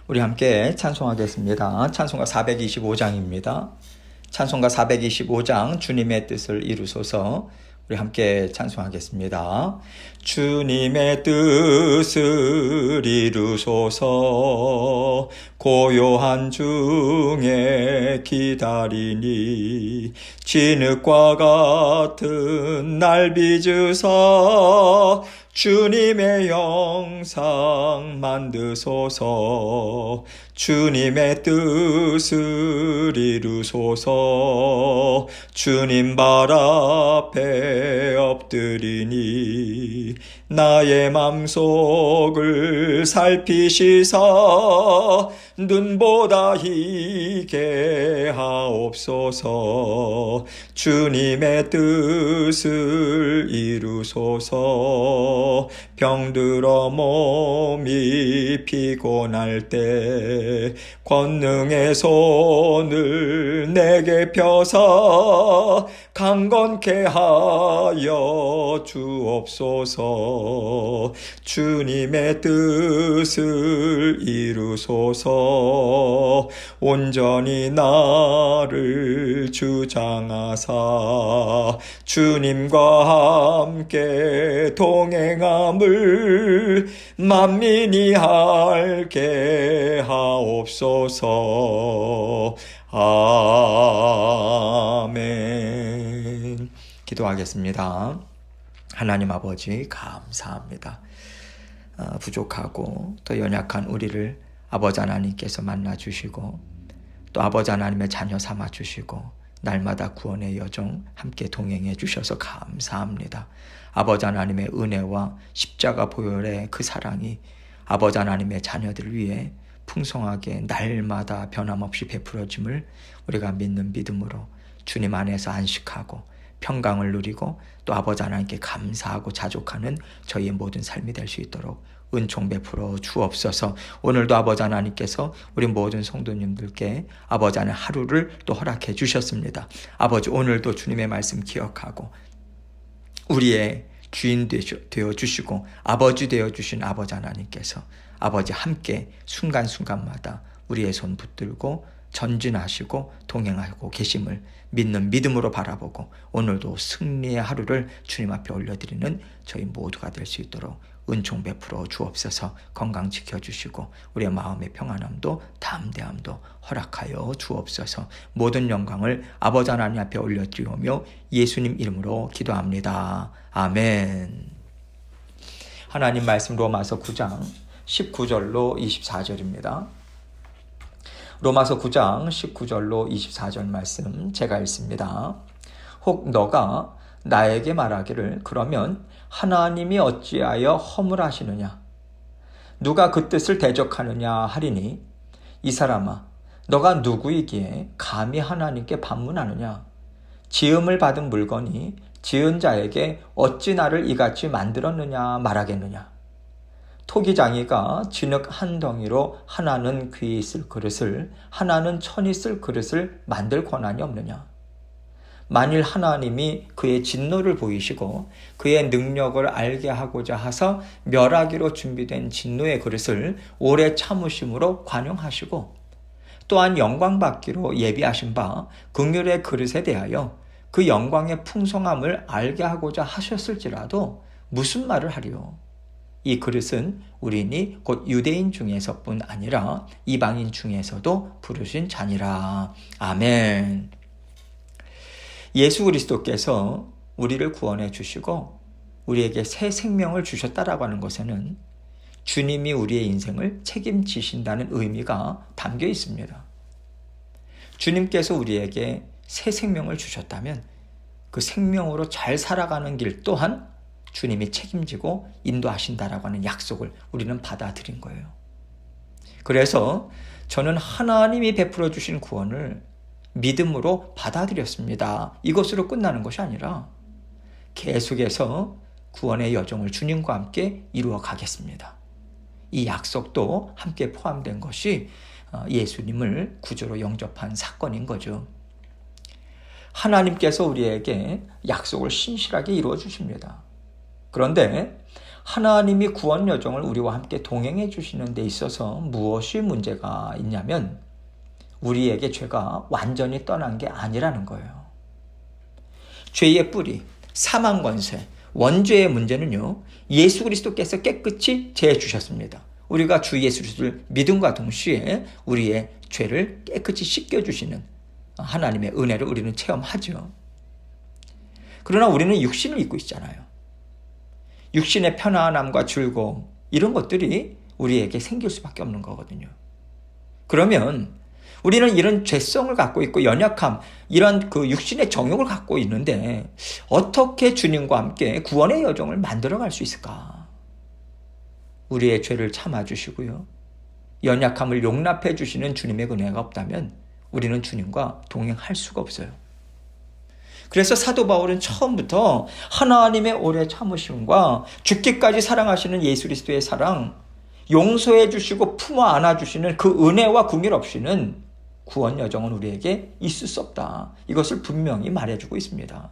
우리 함께 찬송하겠습니다. 찬송가 425장입니다. 찬송가 425장 주님의 뜻을 이루소서. 우리 함께 찬송하겠습니다. 주님의 뜻을 이루소서. 고요한 중에 기다리니 진흙과 같은 날 빚으사 주님의 영상 만드소서. 주님의 뜻을 이루소서. 주님 발 앞에 엎드리니 나의 맘속을 살피시사 눈보다 희게 하옵소서. 주님의 뜻을 이루소서. 병들어 몸이 피곤할 때 권능의 손을 내게 펴사 강건케 하여 주옵소서. 주님의 뜻을 이루소서. 온전히 나를 주장하사 주님과 함께 동행함을 만민이 알게 하옵소서. 아멘. 기도하겠습니다. 하나님 아버지 감사합니다. 부족하고 또 연약한 우리를 아버지 하나님께서 만나주시고 또 아버지 하나님의 자녀 삼아주시고 날마다 구원의 여정 함께 동행해 주셔서 감사합니다. 아버지 하나님의 은혜와 십자가 보혈의 그 사랑이 아버지 하나님의 자녀들 위해 풍성하게 날마다 변함없이 베풀어짐을 우리가 믿는 믿음으로 주님 안에서 안식하고 평강을 누리고 또 아버지 하나님께 감사하고 자족하는 저희의 모든 삶이 될 수 있도록 은총 베풀어 주옵소서. 오늘도 아버지 하나님께서 우리 모든 성도님들께 아버지 하나님 하루를 또 허락해 주셨습니다. 아버지 오늘도 주님의 말씀 기억하고 우리의 주인 되어 주시고 아버지 되어 주신 아버지 하나님께서 아버지 함께 순간순간마다 우리의 손 붙들고 전진하시고 동행하고 계심을 믿는 믿음으로 바라보고 오늘도 승리의 하루를 주님 앞에 올려드리는 저희 모두가 될 수 있도록 은총 베풀어 주옵소서. 건강 지켜주시고 우리의 마음의 평안함도 담대함도 허락하여 주옵소서. 모든 영광을 아버지 하나님 앞에 올려드리오며 예수님 이름으로 기도합니다. 아멘. 하나님 말씀 로마서 9장 19절로 24절입니다. 로마서 9장 19절로 24절 말씀 제가 읽습니다. 혹 너가 나에게 말하기를 그러면 하나님이 어찌하여 허물하시느냐 누가 그 뜻을 대적하느냐 하리니 이 사람아 너가 누구이기에 감히 하나님께 반문하느냐 지음을 받은 물건이 지은 자에게 어찌 나를 이같이 만들었느냐 말하겠느냐 토기장이가 진흙 한 덩이로 하나는 귀 쓸 그릇을 하나는 천이 쓸 그릇을 만들 권한이 없느냐 만일 하나님이 그의 진노를 보이시고 그의 능력을 알게 하고자 하사 멸하기로 준비된 진노의 그릇을 오래 참으심으로 관용하시고 또한 영광 받기로 예비하신 바 긍휼의 그릇에 대하여 그 영광의 풍성함을 알게 하고자 하셨을지라도 무슨 말을 하리요 이 그릇은 우리니 곧 유대인 중에서뿐 아니라 이방인 중에서도 부르신 자니라. 아멘. 예수 그리스도께서 우리를 구원해 주시고 우리에게 새 생명을 주셨다라고 하는 것에는 주님이 우리의 인생을 책임지신다는 의미가 담겨 있습니다. 주님께서 우리에게 새 생명을 주셨다면 그 생명으로 잘 살아가는 길 또한 주님이 책임지고 인도하신다라고 하는 약속을 우리는 받아들인 거예요. 그래서 저는 하나님이 베풀어 주신 구원을 믿음으로 받아들였습니다. 이것으로 끝나는 것이 아니라 계속해서 구원의 여정을 주님과 함께 이루어 가겠습니다. 이 약속도 함께 포함된 것이 예수님을 구주로 영접한 사건인 거죠. 하나님께서 우리에게 약속을 신실하게 이루어 주십니다. 그런데 하나님이 구원 여정을 우리와 함께 동행해 주시는 데 있어서 무엇이 문제가 있냐면 우리에게 죄가 완전히 떠난 게 아니라는 거예요. 죄의 뿌리, 사망 권세, 원죄의 문제는요, 예수 그리스도께서 깨끗이 제해 주셨습니다. 우리가 주 예수 그리스도를 믿음과 동시에 우리의 죄를 깨끗이 씻겨주시는 하나님의 은혜를 우리는 체험하죠. 그러나 우리는 육신을 입고 있잖아요. 육신의 편안함과 즐거움, 이런 것들이 우리에게 생길 수밖에 없는 거거든요. 그러면 우리는 이런 죄성을 갖고 있고 연약함, 이런 그 육신의 정욕을 갖고 있는데 어떻게 주님과 함께 구원의 여정을 만들어갈 수 있을까? 우리의 죄를 참아주시고요, 연약함을 용납해 주시는 주님의 은혜가 없다면 우리는 주님과 동행할 수가 없어요. 그래서 사도 바울은 처음부터 하나님의 오래 참으심과 죽기까지 사랑하시는 예수 그리스도의 사랑, 용서해 주시고 품어 안아 주시는 그 은혜와 긍휼 없이는 구원 여정은 우리에게 있을 수 없다, 이것을 분명히 말해주고 있습니다.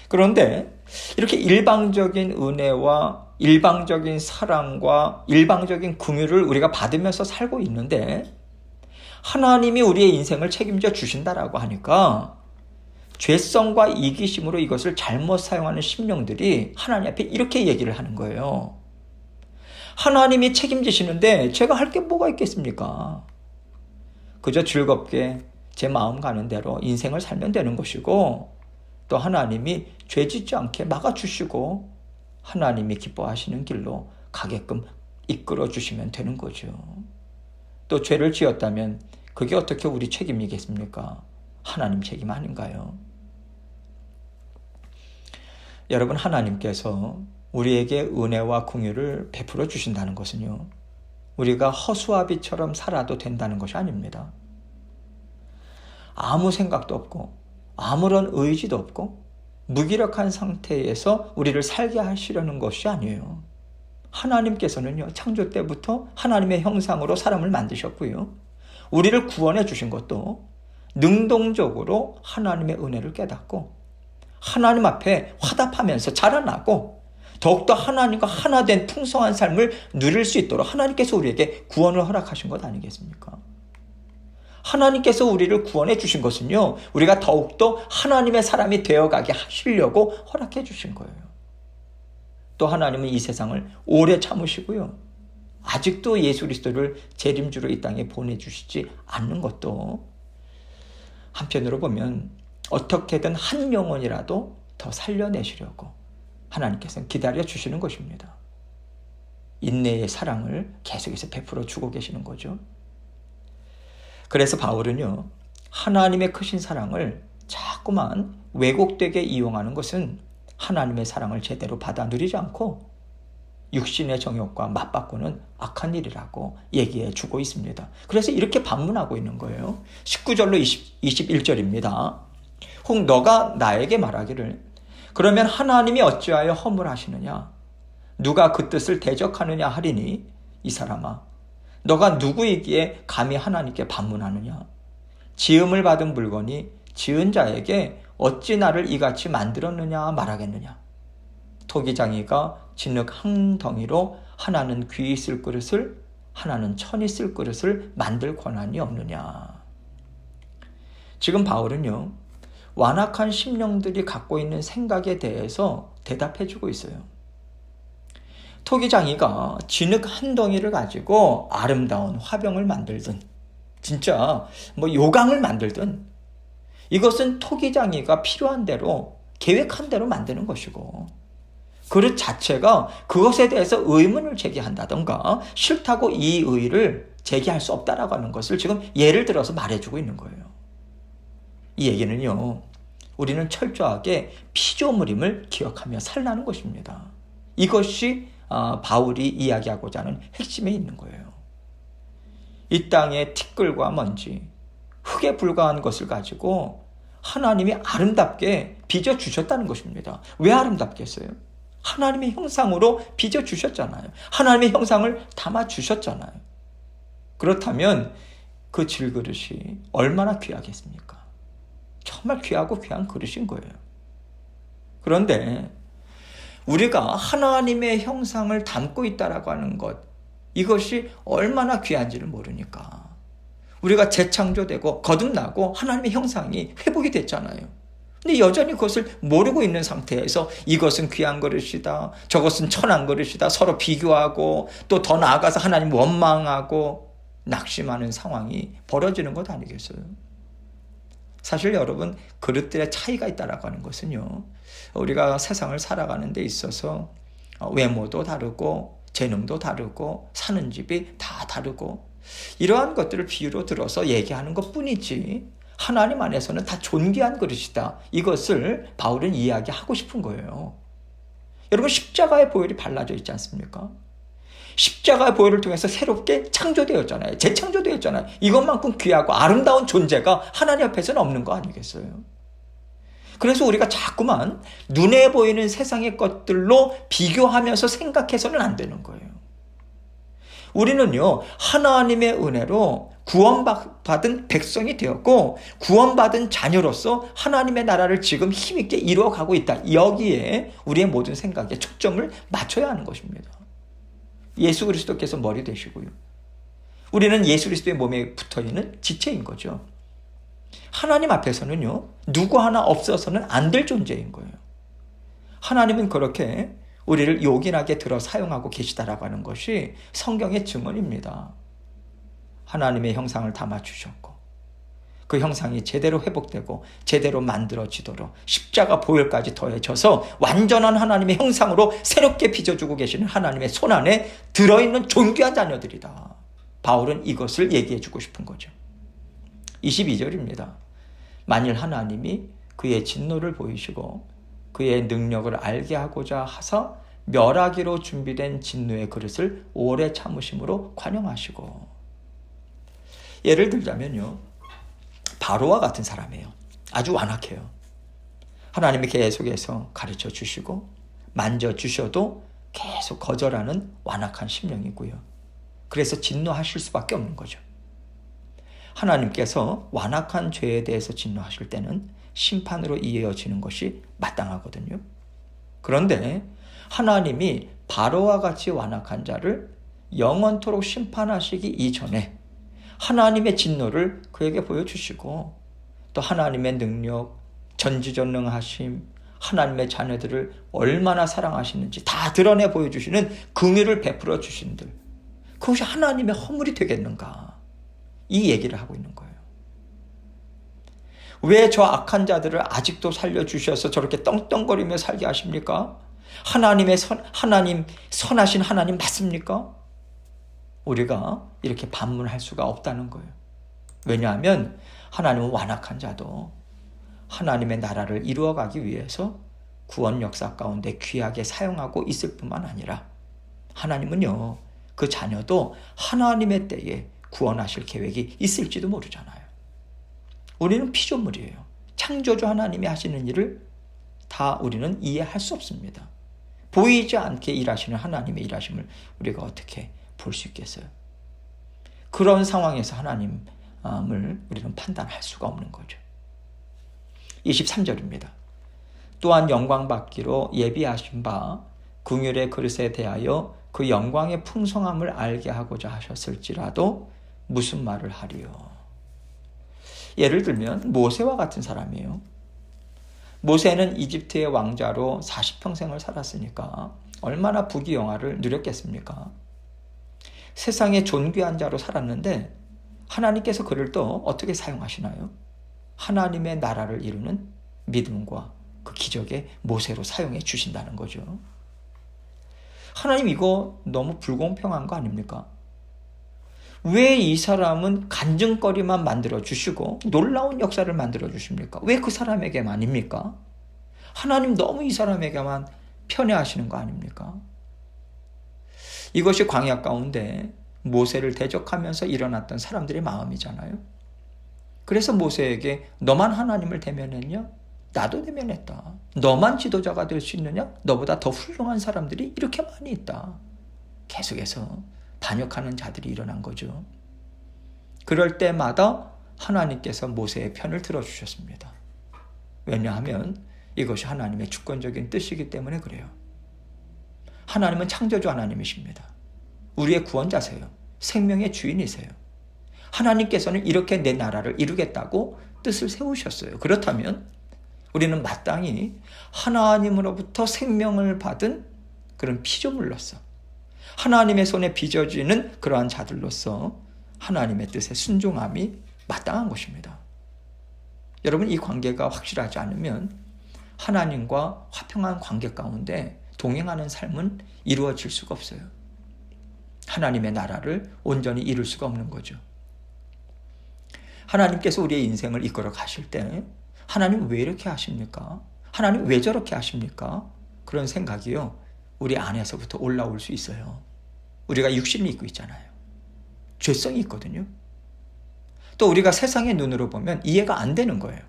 그런데 이렇게 일방적인 은혜와 일방적인 사랑과 일방적인 긍휼을 우리가 받으면서 살고 있는데 하나님이 우리의 인생을 책임져 주신다라고 하니까 죄성과 이기심으로 이것을 잘못 사용하는 심령들이 하나님 앞에 이렇게 얘기를 하는 거예요. 하나님이 책임지시는데 제가 할 게 뭐가 있겠습니까? 그저 즐겁게 제 마음 가는 대로 인생을 살면 되는 것이고, 또 하나님이 죄 짓지 않게 막아주시고 하나님이 기뻐하시는 길로 가게끔 이끌어 주시면 되는 거죠. 또 죄를 지었다면 그게 어떻게 우리 책임이겠습니까? 하나님 책임 아닌가요? 여러분, 하나님께서 우리에게 은혜와 긍휼을 베풀어 주신다는 것은요, 우리가 허수아비처럼 살아도 된다는 것이 아닙니다. 아무 생각도 없고 아무런 의지도 없고 무기력한 상태에서 우리를 살게 하시려는 것이 아니에요. 하나님께서는요, 창조 때부터 하나님의 형상으로 사람을 만드셨고요, 우리를 구원해 주신 것도 능동적으로 하나님의 은혜를 깨닫고 하나님 앞에 화답하면서 자라나고 더욱더 하나님과 하나 된 풍성한 삶을 누릴 수 있도록 하나님께서 우리에게 구원을 허락하신 것 아니겠습니까? 하나님께서 우리를 구원해 주신 것은요, 우리가 더욱더 하나님의 사람이 되어가게 하시려고 허락해 주신 거예요. 또 하나님은 이 세상을 오래 참으시고요, 아직도 예수 그리스도를 재림주로 이 땅에 보내주시지 않는 것도 한편으로 보면 어떻게든 한 영혼이라도 더 살려내시려고 하나님께서는 기다려 주시는 것입니다. 인내의 사랑을 계속해서 베풀어 주고 계시는 거죠. 그래서 바울은요, 하나님의 크신 사랑을 자꾸만 왜곡되게 이용하는 것은 하나님의 사랑을 제대로 받아 누리지 않고 육신의 정욕과 맞바꾸는 악한 일이라고 얘기해 주고 있습니다. 그래서 이렇게 반문하고 있는 거예요. 19절로 21절입니다. 혹 너가 나에게 말하기를 그러면 하나님이 어찌하여 허물하시느냐? 누가 그 뜻을 대적하느냐 하리니, 이 사람아, 너가 누구이기에 감히 하나님께 반문하느냐? 지음을 받은 물건이 지은 자에게 어찌 나를 이같이 만들었느냐 말하겠느냐? 토기장이가 진흙 한 덩이로 하나는 귀 쓸 그릇을 하나는 천이 쓸 그릇을 만들 권한이 없느냐? 지금 바울은요, 완악한 심령들이 갖고 있는 생각에 대해서 대답해주고 있어요. 토기장이가 진흙 한 덩이를 가지고 아름다운 화병을 만들든 진짜 요강을 만들든 이것은 토기장이가 필요한 대로 계획한 대로 만드는 것이고, 그릇 자체가 그것에 대해서 의문을 제기한다던가 싫다고 이 의의를 제기할 수 없다라고 하는 것을 지금 예를 들어서 말해주고 있는 거예요. 이 얘기는요, 우리는 철저하게 피조물임을 기억하며 살라는 것입니다. 이것이 바울이 이야기하고자 하는 핵심에 있는 거예요. 이 땅의 티끌과 먼지, 흙에 불과한 것을 가지고 하나님이 아름답게 빚어주셨다는 것입니다. 왜 아름답겠어요? 하나님의 형상으로 빚어주셨잖아요. 하나님의 형상을 담아주셨잖아요. 그렇다면 그 질그릇이 얼마나 귀하겠습니까? 정말 귀하고 귀한 그릇인 거예요. 그런데 우리가 하나님의 형상을 담고 있다라고 하는 것, 이것이 얼마나 귀한지를 모르니까 우리가 재창조되고 거듭나고 하나님의 형상이 회복이 됐잖아요. 근데 여전히 그것을 모르고 있는 상태에서 이것은 귀한 그릇이다, 저것은 천한 그릇이다, 서로 비교하고 또 더 나아가서 하나님 원망하고 낙심하는 상황이 벌어지는 것 아니겠어요? 사실 여러분, 그릇들의 차이가 있다라고 하는 것은요, 우리가 세상을 살아가는 데 있어서 외모도 다르고 재능도 다르고 사는 집이 다 다르고 이러한 것들을 비유로 들어서 얘기하는 것뿐이지 하나님 안에서는 다 존귀한 그릇이다, 이것을 바울은 이야기하고 싶은 거예요. 여러분, 십자가의 보혈이 발라져 있지 않습니까? 십자가의 보혈을 통해서 새롭게 창조되었잖아요. 재창조되었잖아요. 이것만큼 귀하고 아름다운 존재가 하나님 앞에서는 없는 거 아니겠어요? 그래서 우리가 자꾸만 눈에 보이는 세상의 것들로 비교하면서 생각해서는 안 되는 거예요. 우리는요, 하나님의 은혜로 구원받은 백성이 되었고 구원받은 자녀로서 하나님의 나라를 지금 힘있게 이루어가고 있다. 여기에 우리의 모든 생각에 초점을 맞춰야 하는 것입니다. 예수 그리스도께서 머리 되시고요, 우리는 예수 그리스도의 몸에 붙어있는 지체인 거죠. 하나님 앞에서는요, 누구 하나 없어서는 안 될 존재인 거예요. 하나님은 그렇게 우리를 요긴하게 들어 사용하고 계시다라고 하는 것이 성경의 증언입니다. 하나님의 형상을 담아주셨고 그 형상이 제대로 회복되고 제대로 만들어지도록 십자가 보혈까지 더해져서 완전한 하나님의 형상으로 새롭게 빚어주고 계시는 하나님의 손안에 들어있는 존귀한 자녀들이다. 바울은 이것을 얘기해주고 싶은 거죠. 22절입니다. 만일 하나님이 그의 진노를 보이시고 그의 능력을 알게 하고자 하사 멸하기로 준비된 진노의 그릇을 오래 참으심으로 관용하시고. 예를 들자면요, 바로와 같은 사람이에요. 아주 완악해요. 하나님이 계속해서 가르쳐 주시고 만져 주셔도 계속 거절하는 완악한 심령이고요. 그래서 진노하실 수밖에 없는 거죠. 하나님께서 완악한 죄에 대해서 진노하실 때는 심판으로 이어지는 것이 마땅하거든요. 그런데 하나님이 바로와 같이 완악한 자를 영원토록 심판하시기 이전에 하나님의 진노를 그에게 보여주시고 또 하나님의 능력, 전지전능하심, 하나님의 자녀들을 얼마나 사랑하시는지 다 드러내 보여주시는 긍휼을 베풀어 주신들, 그것이 하나님의 허물이 되겠는가, 이 얘기를 하고 있는 거예요. 왜 저 악한 자들을 아직도 살려주셔서 저렇게 떵떵거리며 살게 하십니까? 하나님 선하신 하나님 맞습니까? 우리가 이렇게 반문할 수가 없다는 거예요. 왜냐하면 하나님은 완악한 자도 하나님의 나라를 이루어가기 위해서 구원 역사 가운데 귀하게 사용하고 있을 뿐만 아니라 하나님은요, 그 자녀도 하나님의 때에 구원하실 계획이 있을지도 모르잖아요. 우리는 피조물이에요. 창조주 하나님이 하시는 일을 다 우리는 이해할 수 없습니다. 보이지 않게 일하시는 하나님의 일하심을 우리가 어떻게 볼 수 있겠어요? 그런 상황에서 하나님을 우리는 판단할 수가 없는 거죠. 23절입니다. 또한 영광 받기로 예비하신 바 긍휼의 그릇에 대하여 그 영광의 풍성함을 알게 하고자 하셨을지라도 무슨 말을 하리요? 예를 들면 모세와 같은 사람이에요. 모세는 이집트의 왕자로 40평생을 살았으니까 얼마나 부귀영화를 누렸겠습니까? 세상의 존귀한 자로 살았는데 하나님께서 그를 또 어떻게 사용하시나요? 하나님의 나라를 이루는 믿음과 그 기적의 모세로 사용해 주신다는 거죠. 하나님, 이거 너무 불공평한 거 아닙니까? 왜 이 사람은 간증거리만 만들어 주시고 놀라운 역사를 만들어 주십니까? 왜 그 사람에게만입니까? 하나님 너무 이 사람에게만 편애하시는 거 아닙니까? 이것이 광야 가운데 모세를 대적하면서 일어났던 사람들의 마음이잖아요. 그래서 모세에게 너만 하나님을 대면했냐? 나도 대면했다. 너만 지도자가 될 수 있느냐? 너보다 더 훌륭한 사람들이 이렇게 많이 있다. 계속해서 반역하는 자들이 일어난 거죠. 그럴 때마다 하나님께서 모세의 편을 들어주셨습니다. 왜냐하면 이것이 하나님의 주권적인 뜻이기 때문에 그래요. 하나님은 창조주 하나님이십니다. 우리의 구원자세요. 생명의 주인이세요. 하나님께서는 이렇게 내 나라를 이루겠다고 뜻을 세우셨어요. 그렇다면 우리는 마땅히 하나님으로부터 생명을 받은 그런 피조물로서, 하나님의 손에 빚어지는 그러한 자들로서 하나님의 뜻에 순종함이 마땅한 것입니다. 여러분, 이 관계가 확실하지 않으면 하나님과 화평한 관계 가운데 동행하는 삶은 이루어질 수가 없어요. 하나님의 나라를 온전히 이룰 수가 없는 거죠. 하나님께서 우리의 인생을 이끌어 가실 때 하나님 왜 이렇게 하십니까? 하나님 왜 저렇게 하십니까? 그런 생각이요, 우리 안에서부터 올라올 수 있어요. 우리가 육신을 입고 있잖아요. 죄성이 있거든요. 또 우리가 세상의 눈으로 보면 이해가 안 되는 거예요.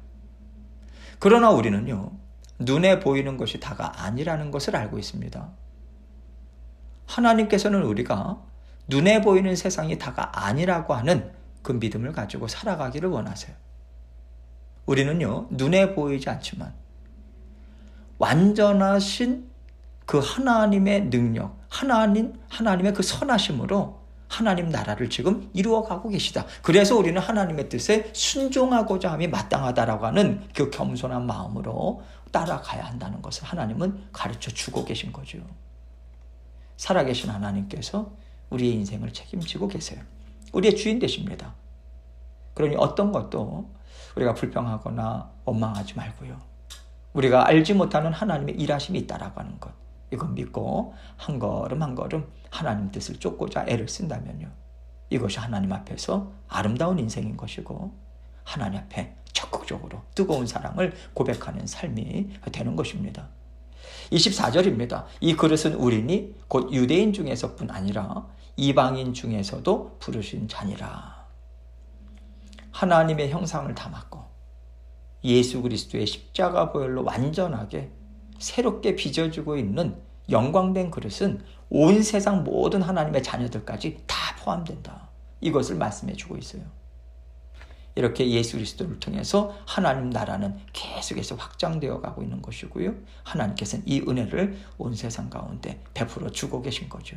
그러나 우리는요, 눈에 보이는 것이 다가 아니라는 것을 알고 있습니다. 하나님께서는 우리가 눈에 보이는 세상이 다가 아니라고 하는 그 믿음을 가지고 살아가기를 원하세요. 우리는요, 눈에 보이지 않지만 완전하신 그 하나님의 능력, 하나님의 그 선하심으로 하나님 나라를 지금 이루어가고 계시다. 그래서 우리는 하나님의 뜻에 순종하고자 함이 마땅하다라고 하는 그 겸손한 마음으로 따라가야 한다는 것을 하나님은 가르쳐 주고 계신 거죠. 살아계신 하나님께서 우리의 인생을 책임지고 계세요. 우리의 주인 되십니다. 그러니 어떤 것도 우리가 불평하거나 원망하지 말고요, 우리가 알지 못하는 하나님의 일하심이 있다라고 하는 것, 이건 믿고 한 걸음 한 걸음 하나님 뜻을 쫓고자 애를 쓴다면요, 이것이 하나님 앞에서 아름다운 인생인 것이고 하나님 앞에 적극적으로 뜨거운 사랑을 고백하는 삶이 되는 것입니다. 24절입니다. 이 그릇은 우리니 곧 유대인 중에서뿐 아니라 이방인 중에서도 부르신 자니라. 하나님의 형상을 담았고 예수 그리스도의 십자가 보혈로 완전하게 새롭게 빚어지고 있는 영광된 그릇은 온 세상 모든 하나님의 자녀들까지 다 포함된다. 이것을 말씀해 주고 있어요. 이렇게 예수 그리스도를 통해서 하나님 나라는 계속해서 확장되어 가고 있는 것이고요, 하나님께서는 이 은혜를 온 세상 가운데 베풀어 주고 계신 거죠.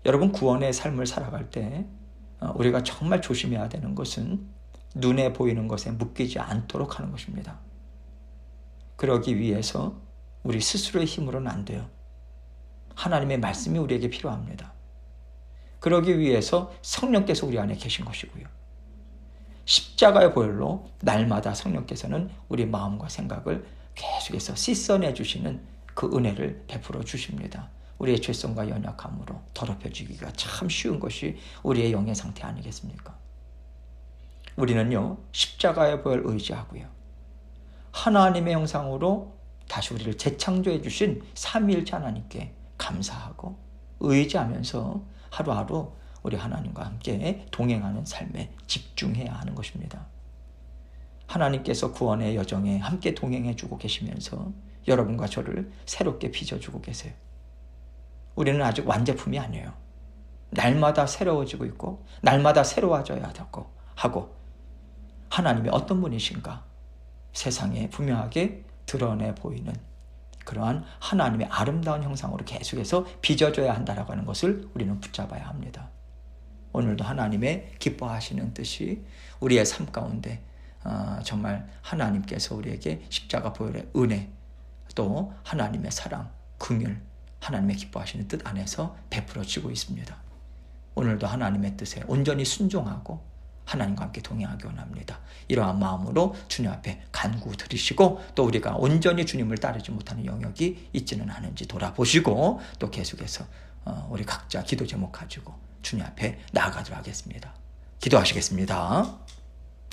여러분, 구원의 삶을 살아갈 때 우리가 정말 조심해야 되는 것은 눈에 보이는 것에 묶이지 않도록 하는 것입니다. 그러기 위해서 우리 스스로의 힘으로는 안 돼요. 하나님의 말씀이 우리에게 필요합니다. 그러기 위해서 성령께서 우리 안에 계신 것이고요, 십자가의 보혈로 날마다 성령께서는 우리 마음과 생각을 계속해서 씻어내 주시는 그 은혜를 베풀어 주십니다. 우리의 죄성과 연약함으로 더럽혀지기가 참 쉬운 것이 우리의 영의 상태 아니겠습니까? 우리는요, 십자가의 보혈 의지하고요, 하나님의 형상으로 다시 우리를 재창조해 주신 삼위일체 하나님께 감사하고 의지하면서 하루하루 우리 하나님과 함께 동행하는 삶에 집중해야 하는 것입니다. 하나님께서 구원의 여정에 함께 동행해 주고 계시면서 여러분과 저를 새롭게 빚어주고 계세요. 우리는 아직 완제품이 아니에요. 날마다 새로워지고 있고 날마다 새로워져야 하고 하나님이 어떤 분이신가 세상에 분명하게 드러내 보이는 그러한 하나님의 아름다운 형상으로 계속해서 빚어져야 한다라고 하는 것을 우리는 붙잡아야 합니다. 오늘도 하나님의 기뻐하시는 뜻이 우리의 삶 가운데 정말 하나님께서 우리에게 십자가 보혈의 은혜, 또 하나님의 사랑, 긍휼, 하나님의 기뻐하시는 뜻 안에서 베풀어지고 있습니다. 오늘도 하나님의 뜻에 온전히 순종하고 하나님과 함께 동행하기 원합니다. 이러한 마음으로 주님 앞에 간구 드리시고, 또 우리가 온전히 주님을 따르지 못하는 영역이 있지는 않은지 돌아보시고, 또 계속해서 우리 각자 기도 제목 가지고 주님 앞에 나아가도록 하겠습니다. 기도하시겠습니다.